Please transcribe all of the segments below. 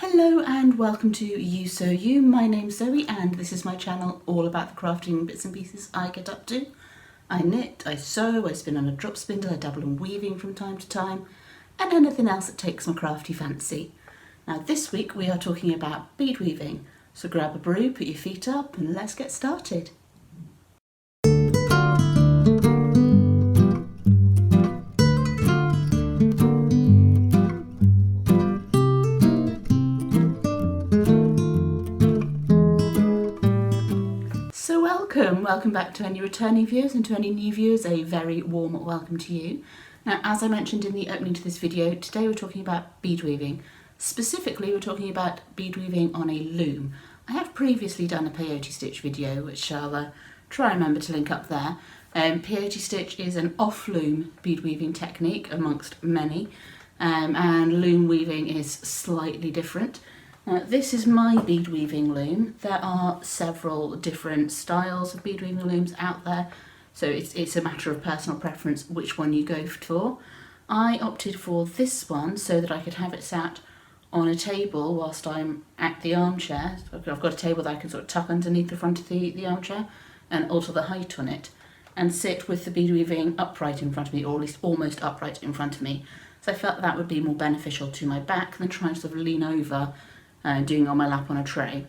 Hello and welcome to Ewe Sew You. My name's Zoe and this is my channel all about the crafting bits and pieces I get up to. I knit, I sew, I spin on a drop spindle, I dabble in weaving from time to time, and anything else that takes my crafty fancy. Now this week we are talking about bead weaving, so grab a brew, put your feet up and let's get started. Welcome back to any returning viewers, and to any new viewers a very warm welcome to you. Now, as I mentioned in the opening to this video, today we're talking about bead weaving. Specifically we're talking about bead weaving on a loom. I have previously done a peyote stitch video which I'll try and remember to link up there. Peyote stitch is an off loom bead weaving technique amongst many, and loom weaving is slightly different. This is my bead weaving loom. There are several different styles of bead weaving looms out there, so it's a matter of personal preference which one you go for. I opted for this one so that I could have it sat on a table whilst I'm at the armchair. I've got a table that I can sort of tuck underneath the front of the armchair and alter the height on it, and sit with the bead weaving upright in front of me, or at least almost upright in front of me. So I felt that would be more beneficial to my back than trying to sort of lean over doing it on my lap on a tray.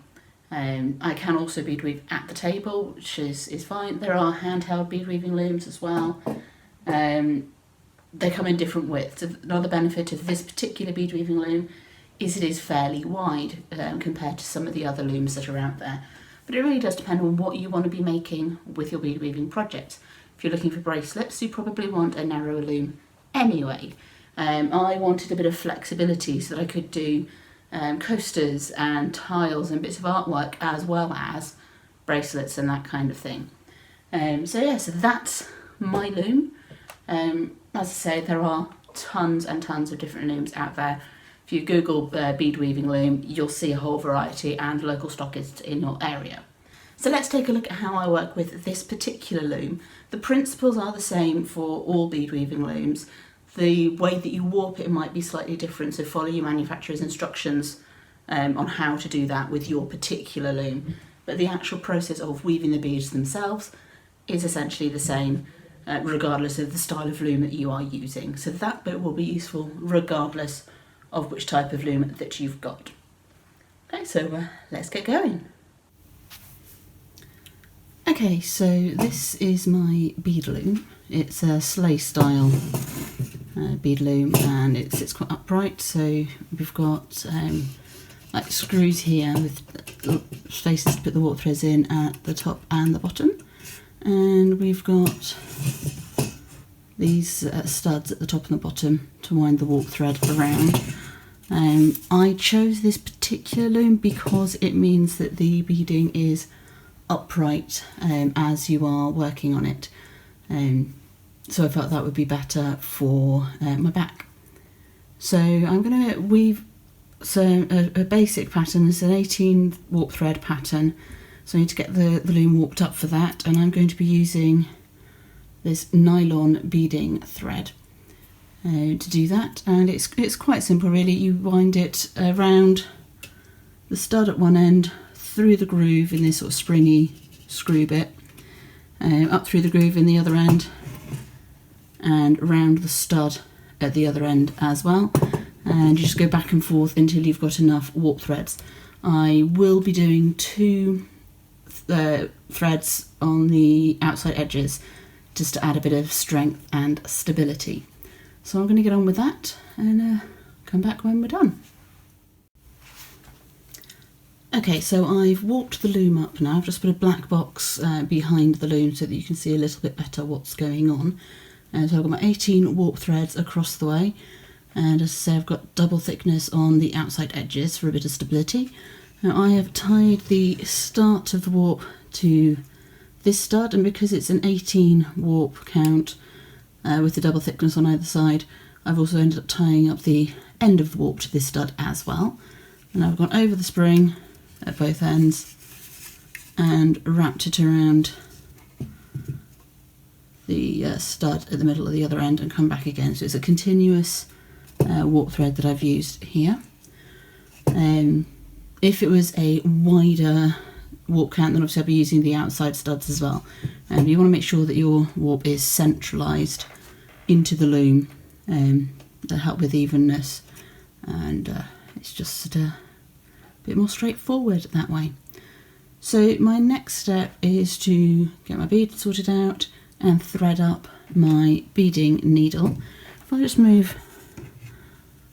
I can also bead weave at the table, which is fine. There are handheld bead weaving looms as well. They come in different widths. Another benefit of this particular bead weaving loom is it is fairly wide compared to some of the other looms that are out there. But it really does depend on what you want to be making with your bead weaving project. If you're looking for bracelets, you probably want a narrower loom anyway. I wanted a bit of flexibility so that I could do coasters and tiles and bits of artwork as well as bracelets and that kind of thing. So that's my loom. As I say, there are tons and tons of different looms out there. If you Google bead weaving loom, you'll see a whole variety and local stockists in your area. So let's take a look at how I work with this particular loom. The principles are the same for all bead weaving looms. The way that you warp it might be slightly different, so follow your manufacturer's instructions on how to do that with your particular loom. But the actual process of weaving the beads themselves is essentially the same, regardless of the style of loom that you are using. So that bit will be useful regardless of which type of loom that you've got. Okay, so let's get going. Okay, so this is my bead loom. It's a sleigh style bead loom, and it sits quite upright, so we've got like screws here with spaces to put the warp threads in at the top and the bottom, and we've got these studs at the top and the bottom to wind the warp thread around. I chose this particular loom because it means that the beading is upright as you are working on it. So I felt that would be better for my back. So I'm going to weave a basic pattern. It's an 18 warp thread pattern, so I need to get the loom warped up for that, and I'm going to be using this nylon beading thread to do that. And it's quite simple really. You wind it around the stud at one end, through the groove in this sort of springy screw bit, up through the groove in the other end, and around the stud at the other end as well, and you just go back and forth until you've got enough warp threads. I will be doing two threads on the outside edges just to add a bit of strength and stability. So I'm going to get on with that and come back when we're done. Okay, so I've warped the loom up now. I've just put a black box behind the loom so that you can see a little bit better what's going on. So I've got my 18 warp threads across the way, and as I say, I've got double thickness on the outside edges for a bit of stability. Now I have tied the start of the warp to this stud, and because it's an 18 warp count with the double thickness on either side, I've also ended up tying up the end of the warp to this stud as well. And I've gone over the spring at both ends and wrapped it around the stud at the middle of the other end and come back again. So it's a continuous warp thread that I've used here. If it was a wider warp count, then obviously I'll be using the outside studs as well. And you want to make sure that your warp is centralised into the loom to help with evenness, and it's just a bit more straightforward that way. So my next step is to get my bead sorted out and thread up my beading needle. If I just move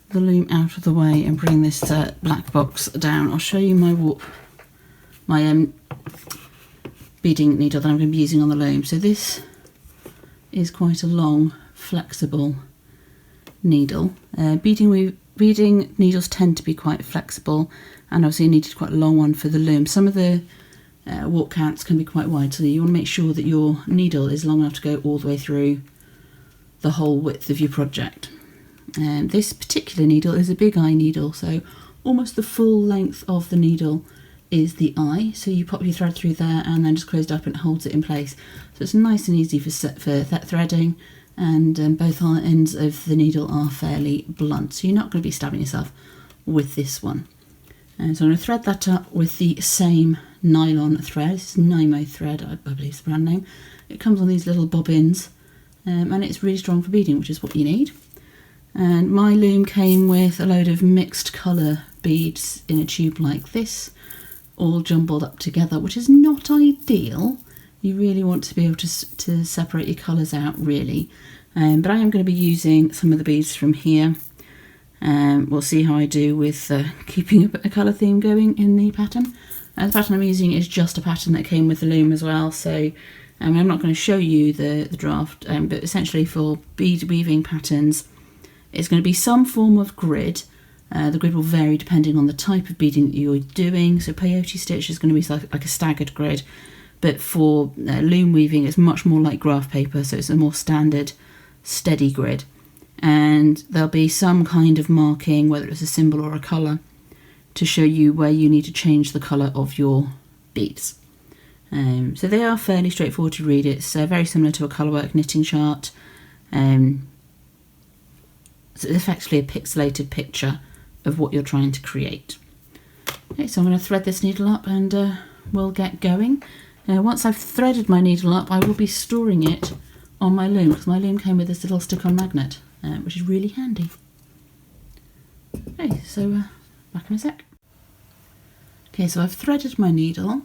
the loom out of the way and bring this black box down, I'll show you my warp, my beading needle that I'm going to be using on the loom. So this is quite a long, flexible needle. Beading needles tend to be quite flexible, and obviously I needed quite a long one for the loom. Some of the warp counts can be quite wide, so you want to make sure that your needle is long enough to go all the way through the whole width of your project. This particular needle is a big eye needle, so almost the full length of the needle is the eye. So you pop your thread through there and then just close it up and it holds it in place. So it's nice and easy for threading, and both ends of the needle are fairly blunt, so you're not going to be stabbing yourself with this one. And so I'm going to thread that up with the same nylon thread. This is Nymo thread, I believe is the brand name. It comes on these little bobbins, and it's really strong for beading, which is what you need. And my loom came with a load of mixed colour beads in a tube like this, all jumbled up together, which is not ideal. You really want to be able to separate your colours out, really. But I am going to be using some of the beads from here. We'll see how I do with keeping a colour theme going in the pattern. The pattern I'm using is just a pattern that came with the loom as well, so I'm not going to show you the draft, but essentially for bead weaving patterns, it's going to be some form of grid. The grid will vary depending on the type of beading that you're doing. So peyote stitch is going to be like a staggered grid, but for loom weaving it's much more like graph paper, so it's a more standard steady grid. And there'll be some kind of marking, whether it's a symbol or a colour, to show you where you need to change the colour of your beads. So they are fairly straightforward to read. It's very similar to a colourwork knitting chart. So it's effectively a pixelated picture of what you're trying to create. Okay, so I'm going to thread this needle up and we'll get going. Once I've threaded my needle up, I will be storing it on my loom, because my loom came with this little stick-on magnet, which is really handy. Okay, so back in a sec. Okay, so I've threaded my needle.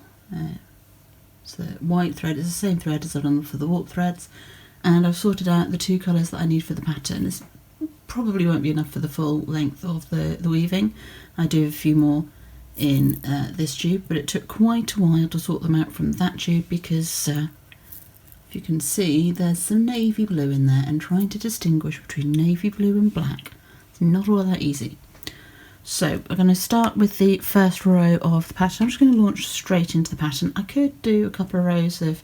So the white thread is the same thread as I've done for the warp threads, and I've sorted out the two colours that I need for the pattern. This probably won't be enough for the full length of the weaving. I do have a few more in this tube, but it took quite a while to sort them out from that tube, because if you can see, there's some navy blue in there, and trying to distinguish between navy blue and black is not all that easy. So I'm going to start with the first row of the pattern. I'm just going to launch straight into the pattern. I could do a couple of rows of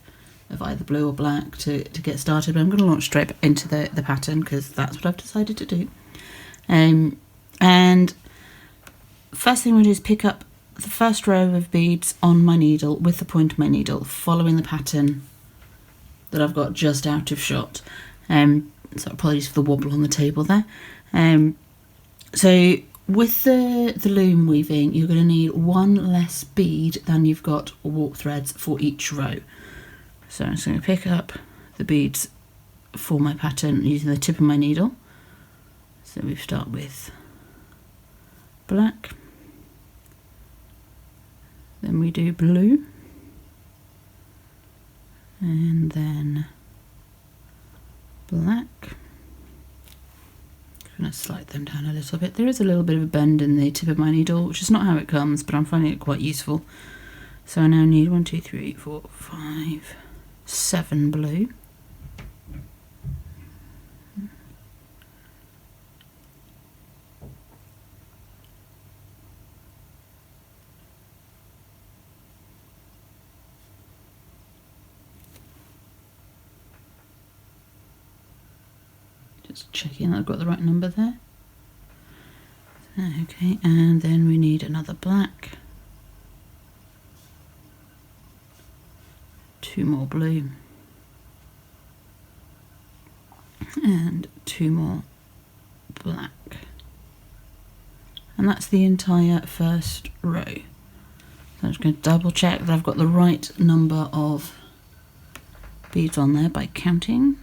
either blue or black to get started, but I'm going to launch straight into the pattern, because that's what I've decided to do. And first thing I'm going to do is pick up the first row of beads on my needle with the point of my needle, following the pattern that I've got just out of shot. So apologies for the wobble on the table there. So with the loom weaving, you're going to need one less bead than you've got warp threads for each row. So I'm just going to pick up the beads for my pattern using the tip of my needle. So we start with black, then we do blue, and then black. I'm going to slide them down a little bit. There is a little bit of a bend in the tip of my needle, which is not how it comes, but I'm finding it quite useful. So I now need 1, 2, 3, 4, 5, 7 blue. Just checking I've got the right number there. Okay, and then we need another black. 2 more blue, and 2 more black, And that's the entire first row. So I'm just going to double check that I've got the right number of beads on there by counting.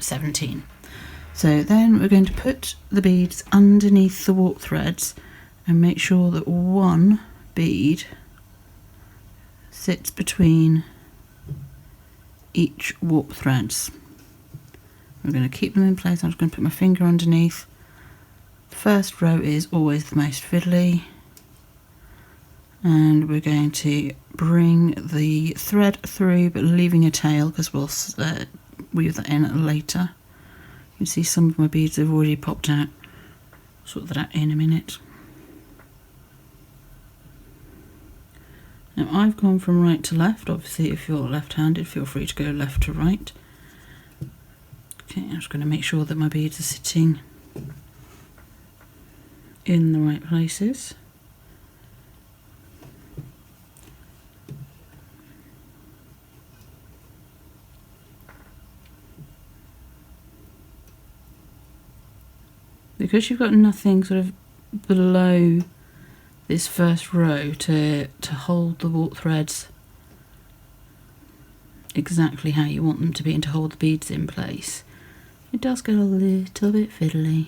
17. So then we're going to put the beads underneath the warp threads and make sure that one bead sits between each warp threads. We're going to keep them in place. I'm just going to put my finger underneath. The first row is always the most fiddly, and we're going to bring the thread through but leaving a tail because we'll weave that in later. You can see some of my beads have already popped out. Sort that out in a minute. Now I've gone from right to left. Obviously if you're left-handed, feel free to go left to right. Okay, I'm just going to make sure that my beads are sitting in the right places. Because you've got nothing sort of below this first row to hold the warp threads exactly how you want them to be and to hold the beads in place, it does get a little bit fiddly.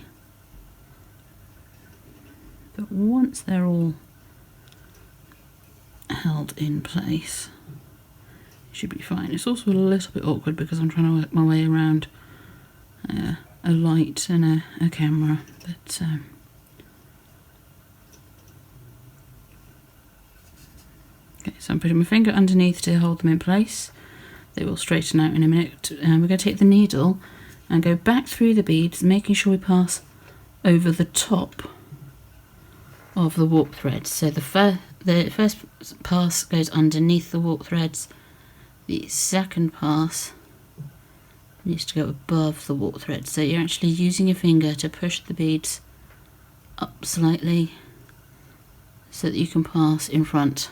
But once they're all held in place, it should be fine. It's also a little bit awkward because I'm trying to work my way around a light and a camera, but okay, so I'm putting my finger underneath to hold them in place. They will straighten out in a minute. We're going to take the needle and go back through the beads, making sure we pass over the top of the warp threads. So the first pass goes underneath the warp threads. The second pass needs to go above the warp thread, so you're actually using your finger to push the beads up slightly so that you can pass in front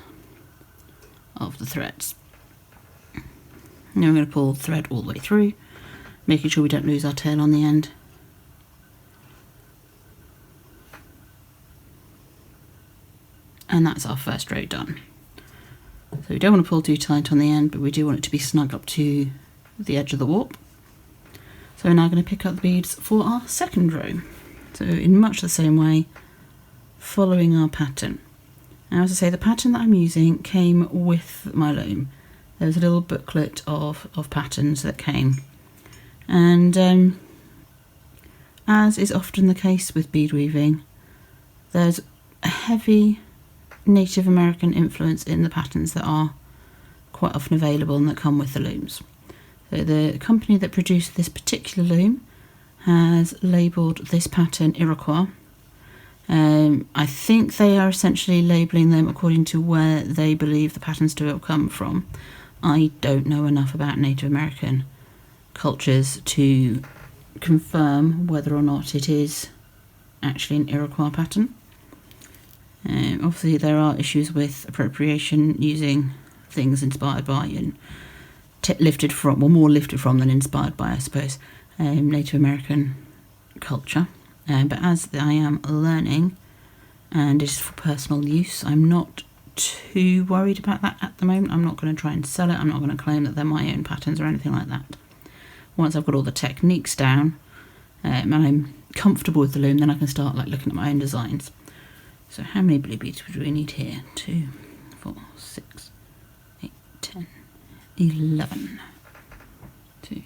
of the threads. Now we're going to pull the thread all the way through, making sure we don't lose our tail on the end. And that's our first row done. So we don't want to pull too tight on the end, but we do want it to be snug up to the edge of the warp. So we're now going to pick up the beads for our second row. So in much the same way, following our pattern. Now as I say, the pattern that I'm using came with my loom. There was a little booklet of patterns that came. And as is often the case with bead weaving, there's a heavy Native American influence in the patterns that are quite often available and that come with the looms. So the company that produced this particular loom has labelled this pattern Iroquois. I think they are essentially labelling them according to where they believe the patterns to have come from. I don't know enough about Native American cultures to confirm whether or not it is actually an Iroquois pattern. Obviously there are issues with appropriation, using things inspired by and lifted from, or more lifted from than inspired by, I suppose, Native American culture. But as I am learning and it is for personal use, I'm not too worried about that at the moment. I'm not going to try and sell it. I'm not going to claim that they're my own patterns or anything like that. Once I've got all the techniques down and I'm comfortable with the loom, then I can start looking at my own designs. So how many blue beads do we need here? 2, 4, 6, 8, 10, 11. 2,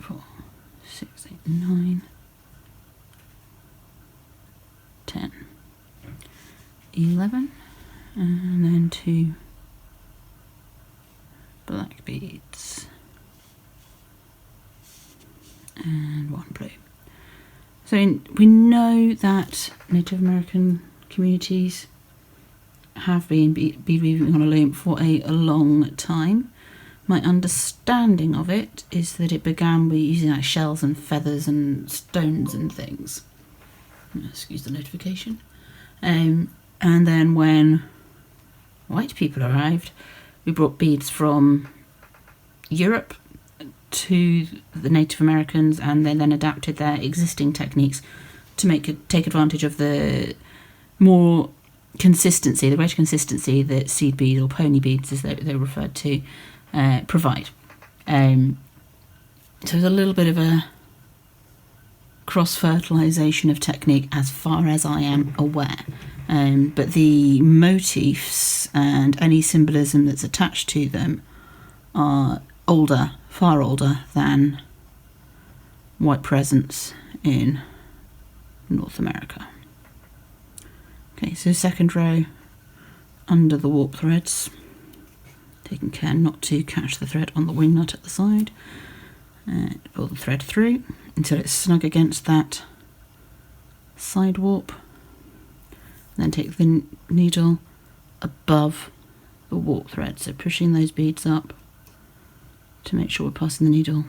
4, 6, 8, 9, 10, 11, and then 2 black beads and 1 blue. So we know that Native American communities have been bead weaving on a loom for a long time. My understanding of it is that it began with using shells and feathers and stones and things. Excuse the notification. And then when white people arrived, we brought beads from Europe, to the Native Americans, and they then adapted their existing techniques to take advantage of the more consistency, the greater consistency that seed beads, or pony beads as they're referred to, provide. So there's a little bit of a cross-fertilisation of technique as far as I am aware. But the motifs and any symbolism that's attached to them are older, far older than white presence in North America. Okay, so second row under the warp threads, taking care not to catch the thread on the wing nut at the side. Pull the thread through until it's snug against that side warp. Then take the needle above the warp thread, so pushing those beads up to make sure we're passing the needle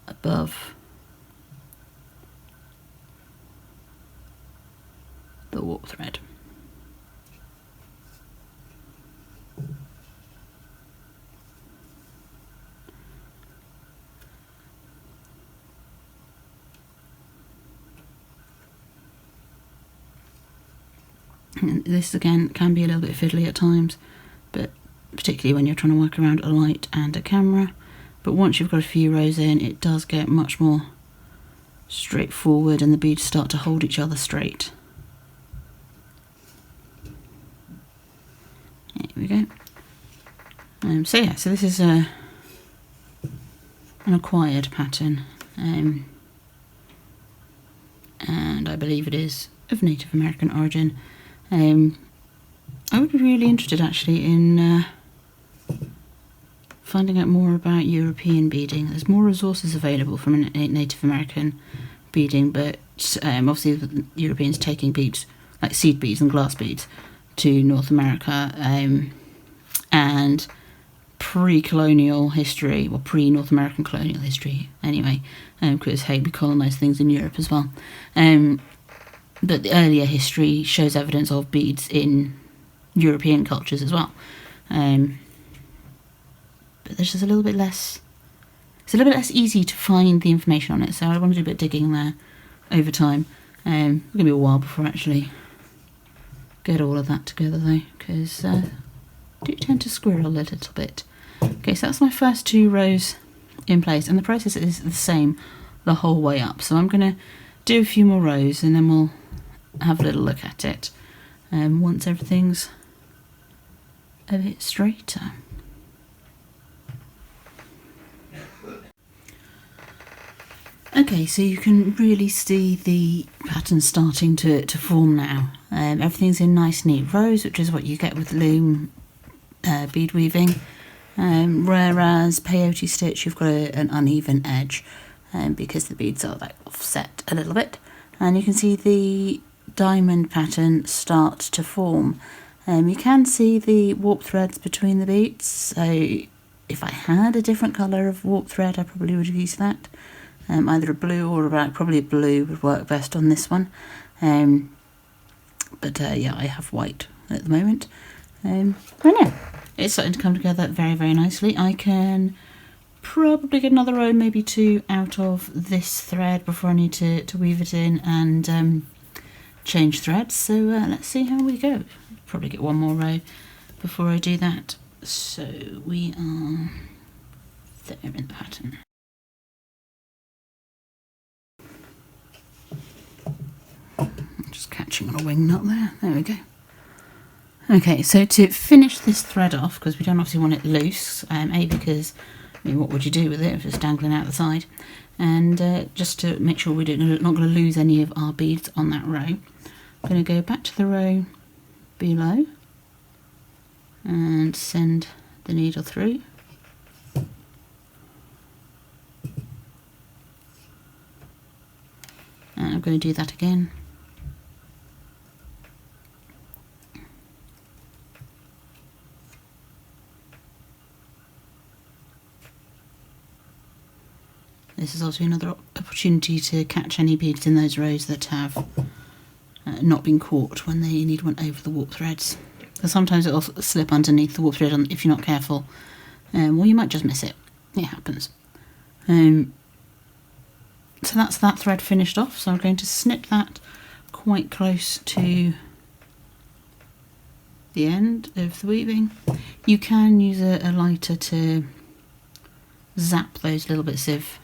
above the warp thread. And this again can be a little bit fiddly at times, but particularly when you're trying to work around a light and a camera. But once you've got a few rows in, it does get much more straightforward and the beads start to hold each other straight. Here we go. So this is an acquired pattern, and I believe it is of Native American origin. I would be really interested actually in finding out more about European beading. There's more resources available from Native American beading, but obviously the Europeans taking beads, like seed beads and glass beads, to North America, and pre-colonial history, or pre-North American colonial history anyway, because hey, we colonised things in Europe as well. But the earlier history shows evidence of beads in European cultures as well. But there's just a little bit less, it's a little bit less easy to find the information on it, so I want to do a bit of digging there over time. It's going to be a while before I actually get all of that together though, because I do tend to squirrel a little bit. Okay, so that's my first 2 rows in place, and the process is the same the whole way up. So I'm going to do a few more rows and then we'll have a little look at it once everything's a bit straighter. Okay, so you can really see the pattern starting to form now. Everything's in nice neat rows, which is what you get with loom bead weaving, whereas peyote stitch you've got an uneven edge because the beads are like offset a little bit, and you can see the diamond pattern start to form. You can see the warp threads between the beads, so if I had a different colour of warp thread I probably would use that. Either a blue or a black. Probably a blue would work best on this one. But yeah, I have white at the moment. I know it's starting to come together very, very nicely. I can probably get another row, maybe 2 out of this thread before I need to weave it in and change threads. So let's see how we go. Probably get 1 more row before I do that. So we are there in the pattern. Just catching on a wing nut there. There we go. Okay, so to finish this thread off, because we don't obviously want it loose, because I mean, what would you do with it if it's dangling out the side? And just to make sure we're not going to lose any of our beads on that row, I'm going to go back to the row below and send the needle through. And I'm going to do that again. This is also another opportunity to catch any beads in those rows that have not been caught when they need one over the warp threads. So sometimes it'll slip underneath the warp thread if you're not careful, or you might just miss it. it happens. So that's that thread finished off, so I'm going to snip that quite close to the end of the weaving. You can use a lighter to zap those little bits of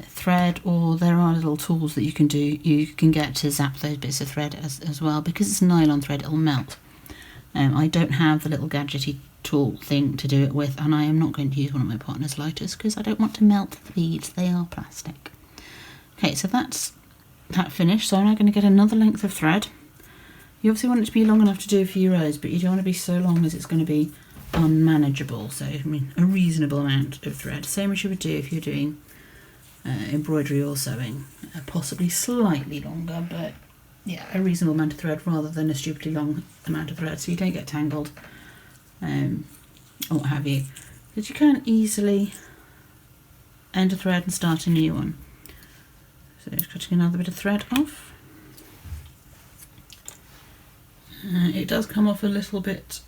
thread, or there are little tools that you can get to zap those bits of thread as well. Because it's nylon thread, it'll melt. I don't have the little gadgety tool thing to do it with, and I am not going to use one of my partner's lighters because I don't want to melt the beads, they are plastic. Okay, so that's that finished. So I'm now going to get another length of thread. You obviously want it to be long enough to do a few rows, but you don't want to be so long as it's going to be unmanageable. So I mean a reasonable amount of thread, same as you would do if you're doing embroidery or sewing, possibly slightly longer, but yeah, a reasonable amount of thread rather than a stupidly long amount of thread, so you don't get tangled or what have you. Because you can easily end a thread and start a new one. So just cutting another bit of thread off. It does come off a little bit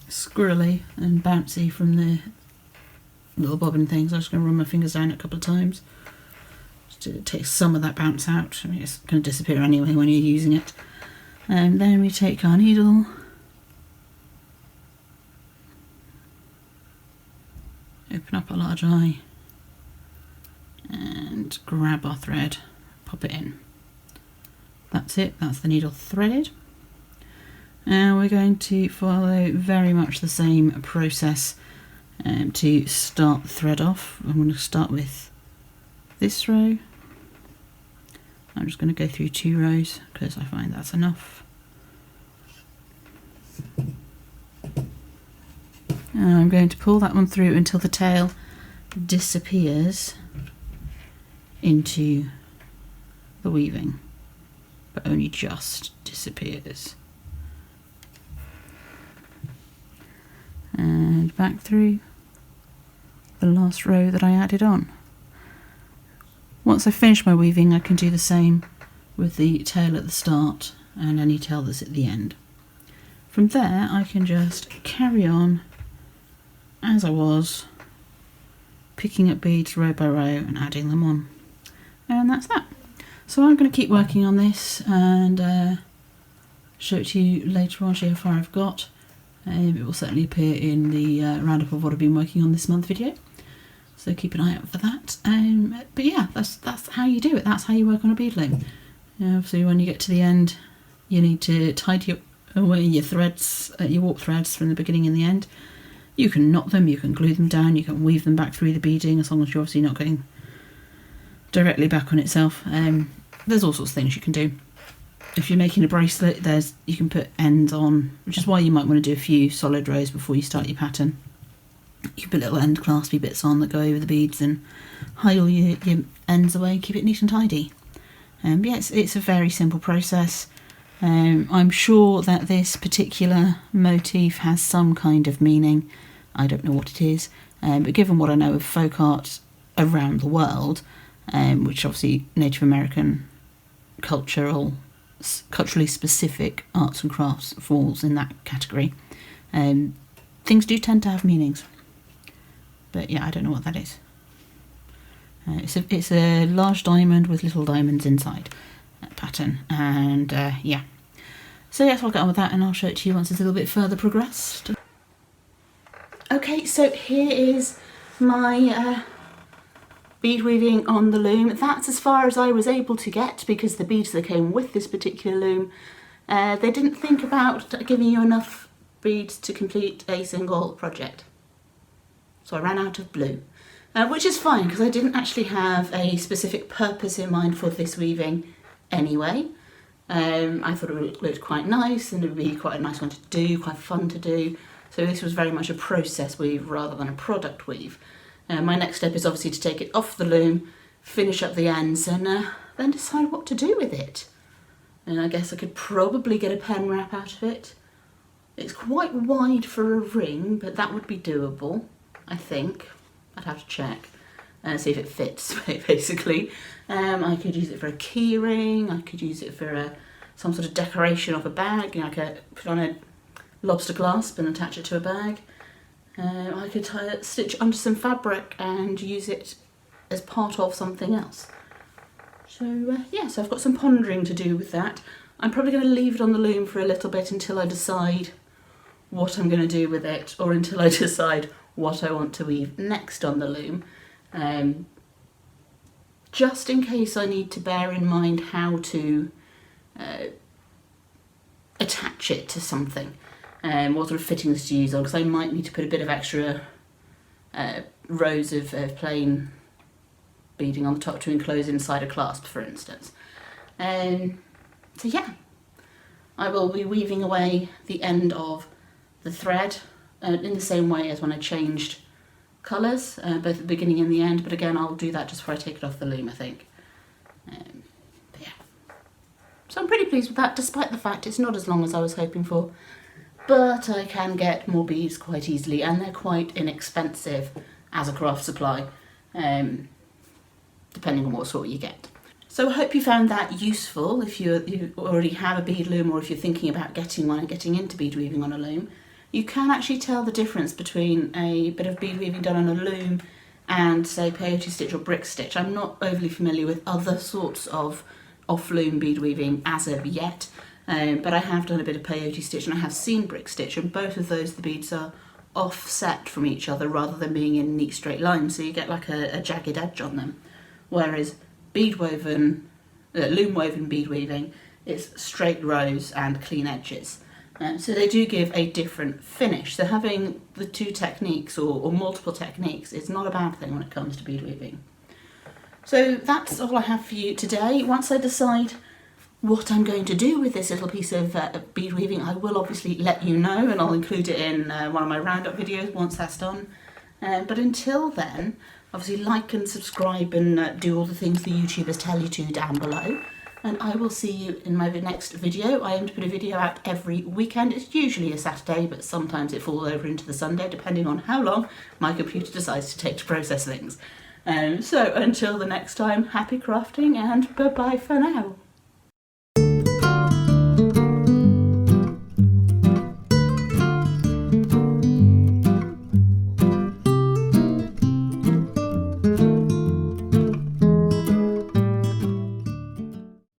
squirrely and bouncy from the little bobbin things. I'm just going to run my fingers down a couple of times just to take some of that bounce out. I mean, it's going to disappear anyway when you're using it. And then we take our needle, open up a large eye and grab our thread, pop it in. That's it, that's the needle threaded. And we're going to follow very much the same process to start the thread off. I'm going to start with this row. I'm just going to go through 2 rows because I find that's enough. And I'm going to pull that one through until the tail disappears into the weaving, but only just disappears. And back through the last row that I added on. Once I finish my weaving, I can do the same with the tail at the start and any tail that's at the end. From there I can just carry on as I was, picking up beads row by row and adding them on. And that's that. So I'm going to keep working on this and show it to you later on, show you how far I've got. It will certainly appear in the roundup of what I've been working on this month video, so keep an eye out for that. But yeah, that's how you do it. That's how you work on a bead loom. Obviously when you get to the end, you need to tidy away your threads, your warp threads from the beginning and the end. You can knot them, you can glue them down, you can weave them back through the beading, as long as you're obviously not going directly back on itself. There's all sorts of things you can do. If you're making a bracelet, you can put ends on, which is why you might want to do a few solid rows before you start your pattern. You can put little end claspy bits on that go over the beads and hide all your ends away, keep it neat and tidy. Yeah, it's a very simple process. I'm sure that this particular motif has some kind of meaning. I don't know what it is, but given what I know of folk art around the world, which obviously Native American culturally specific arts and crafts falls in that category, things do tend to have meanings. But yeah, I don't know what that is. It's a large diamond with little diamonds inside pattern, and yeah. So yes, I'll get on with that and I'll show it to you once it's a little bit further progressed. Okay, so here is my bead weaving on the loom. That's as far as I was able to get because the beads that came with this particular loom, they didn't think about giving you enough beads to complete a single project. So I ran out of blue, which is fine because I didn't actually have a specific purpose in mind for this weaving anyway. I thought it looked quite nice and it would be quite a nice one to do, quite fun to do. So this was very much a process weave rather than a product weave. My next step is obviously to take it off the loom, finish up the ends, and then decide what to do with it. And I guess I could probably get a pen wrap out of it. It's quite wide for a ring, but that would be doable, I think. I'd have to check and see if it fits, basically. I could use it for a key ring, I could use it for some sort of decoration of a bag, you know, I could put on a lobster clasp and attach it to a bag. I could stitch under some fabric and use it as part of something else. So yeah, so I've got some pondering to do with that. I'm probably going to leave it on the loom for a little bit until I decide what I'm going to do with it, or until I decide what I want to weave next on the loom. Just in case I need to bear in mind how to attach it to something, what sort of fittings to use on, because I might need to put a bit of extra rows of plain beading on the top to enclose inside a clasp, for instance. So yeah, I will be weaving away the end of the thread in the same way as when I changed colours, both at the beginning and the end, but again I'll do that just before I take it off the loom, I think. But yeah, so I'm pretty pleased with that, despite the fact it's not as long as I was hoping for, but I can get more beads quite easily, and they're quite inexpensive as a craft supply, depending on what sort you get. So I hope you found that useful if you already have a bead loom, or if you're thinking about getting one and getting into bead weaving on a loom. You can actually tell the difference between a bit of bead weaving done on a loom and, say, peyote stitch or brick stitch. I'm not overly familiar with other sorts of off-loom bead weaving as of yet, but I have done a bit of peyote stitch and I have seen brick stitch, and both of those the beads are offset from each other rather than being in neat straight lines, so you get like a jagged edge on them. Whereas bead woven, loom woven bead weaving, it's straight rows and clean edges. So they do give a different finish. So having the two techniques or multiple techniques is not a bad thing when it comes to bead weaving. So that's all I have for you today. Once I decide what I'm going to do with this little piece of bead weaving, I will obviously let you know, and I'll include it in one of my roundup videos once that's done. But until then, obviously like and subscribe and do all the things the YouTubers tell you to down below. And I will see you in my next video. I aim to put a video out every weekend. It's usually a Saturday, but sometimes it falls over into the Sunday, depending on how long my computer decides to take to process things. So until the next time, happy crafting and bye-bye for now.